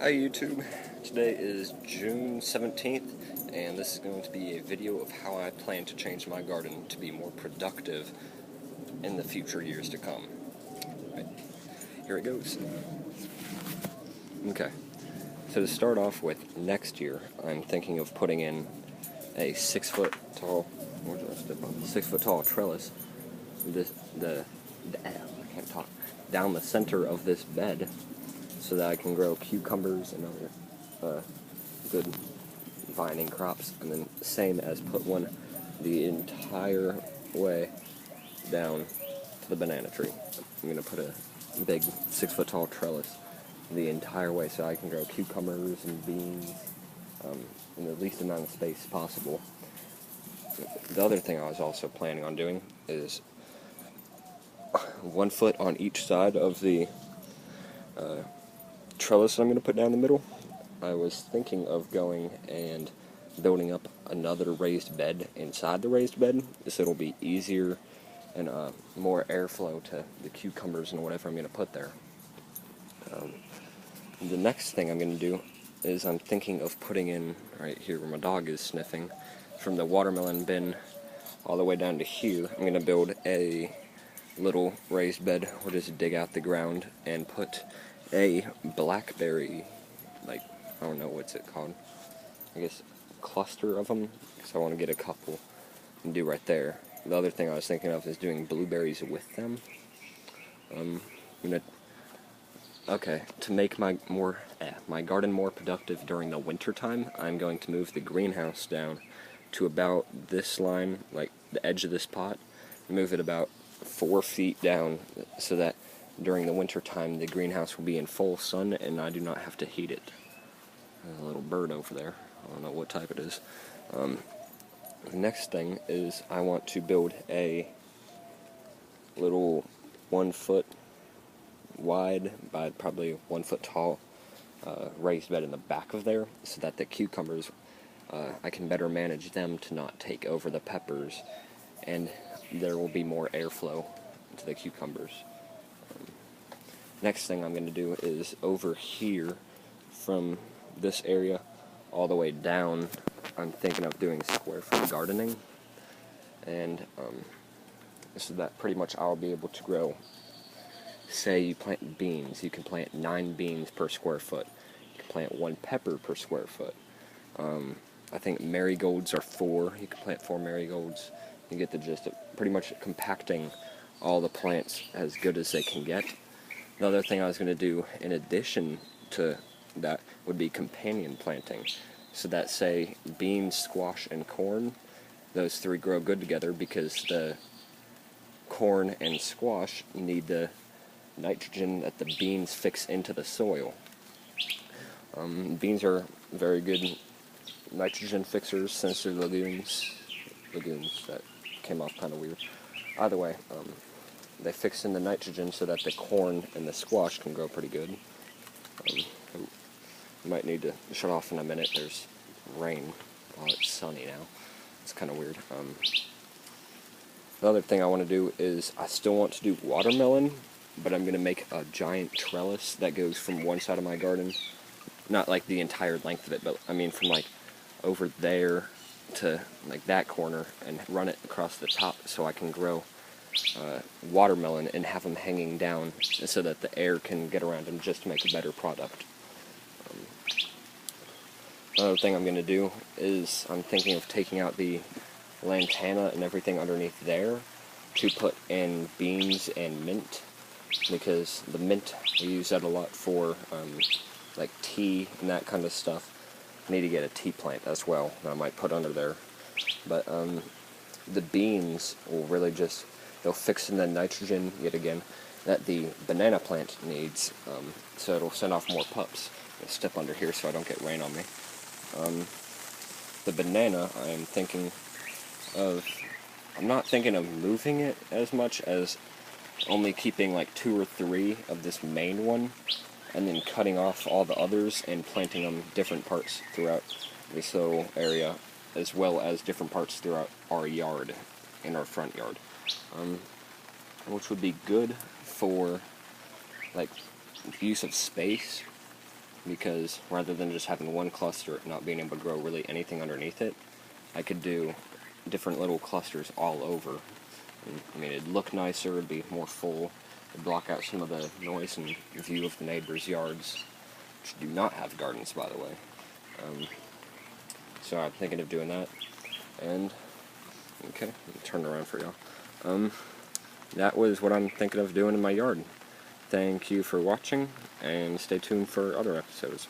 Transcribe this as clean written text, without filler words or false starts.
Hi YouTube, today is June 17th and this is going to be a video of how I plan to change my garden to be more productive in the future years to come. Right, here it goes. Okay, so to start off with, next year I'm thinking of putting in a 6 foot tall, 6 foot tall trellis I can't talk, down the center of this bed so that I can grow cucumbers and other good vining crops, and then same as put one the entire way down to the banana tree. I'm going to put a big 6 foot tall trellis the entire way so I can grow cucumbers and beans in the least amount of space possible. The other thing I was also planning on doing is 1 foot on each side of the trellis I'm going to put down the middle. I was thinking of going and building up another raised bed inside the raised bed, so it'll be easier and more airflow to the cucumbers and whatever I'm going to put there. The next thing I'm going to do is I'm thinking of putting in, right here where my dog is sniffing, from the watermelon bin all the way down to here, I'm going to build a little raised bed. We'll just dig out the ground and put a blackberry, I don't know what's it called, I guess cluster of them, because I want to get a couple and do right there. The other thing I was thinking of is doing blueberries with them. To make my garden more productive during the winter time, I'm going to move the greenhouse down to about this line, like the edge of this pot, move it about 4 feet down so that during the winter time the greenhouse will be in full sun and I do not have to heat it. There's a little bird over there. I don't know what type it is. The next thing is I want to build a little 1 foot wide by probably 1 foot tall raised bed in the back of there so that the cucumbers, I can better manage them to not take over the peppers and there will be more airflow to the cucumbers. Next thing I'm going to do is over here from this area all the way down, I'm thinking of doing square foot gardening, and so that pretty much I'll be able to grow, say you plant beans, you can plant 9 beans per square foot, you can plant 1 pepper per square foot. I think marigolds are 4, you can plant 4 marigolds. You get the gist of pretty much compacting all the plants as good as they can get. The other thing I was going to do in addition to that would be companion planting, so that say beans, squash, and corn, those 3 grow good together because the corn and squash need the nitrogen that the beans fix into the soil. Beans are very good nitrogen fixers since they're legumes. That came off kind of weird. Either way, they fix in the nitrogen so that the corn and the squash can grow pretty good. You might need to shut off in a minute. There's rain while it's sunny now. It's kind of weird. The other thing I want to do is I still want to do watermelon, but I'm going to make a giant trellis that goes from one side of my garden, not like the entire length of it, but I mean from like over there to like that corner, and run it across the top so I can grow watermelon and have them hanging down so that the air can get around them just to make a better product. Another thing I'm going to do is I'm thinking of taking out the lantana and everything underneath there to put in beans and mint, because the mint, we use that a lot for like tea and that kind of stuff. I need to get a tea plant as well that I might put under there. But the beans will really just, they'll fix in the nitrogen yet again that the banana plant needs, so it'll send off more pups. I'm going to step under here so I don't get rain on me. The banana, I'm not thinking of moving it as much as only keeping like 2 or 3 of this main one, and then cutting off all the others and planting them different parts throughout the soil area, as well as different parts throughout our yard, in our front yard, which would be good for like use of space, because rather than just having one cluster not being able to grow really anything underneath it, I could do different little clusters all over. And, I mean, it'd look nicer, it'd be more full, it'd block out some of the noise and view of the neighbors' yards, which do not have gardens, by the way. So I'm thinking of doing that. And, okay, let me turn around for y'all. That was what I'm thinking of doing in my yard. Thank you for watching, and stay tuned for other episodes.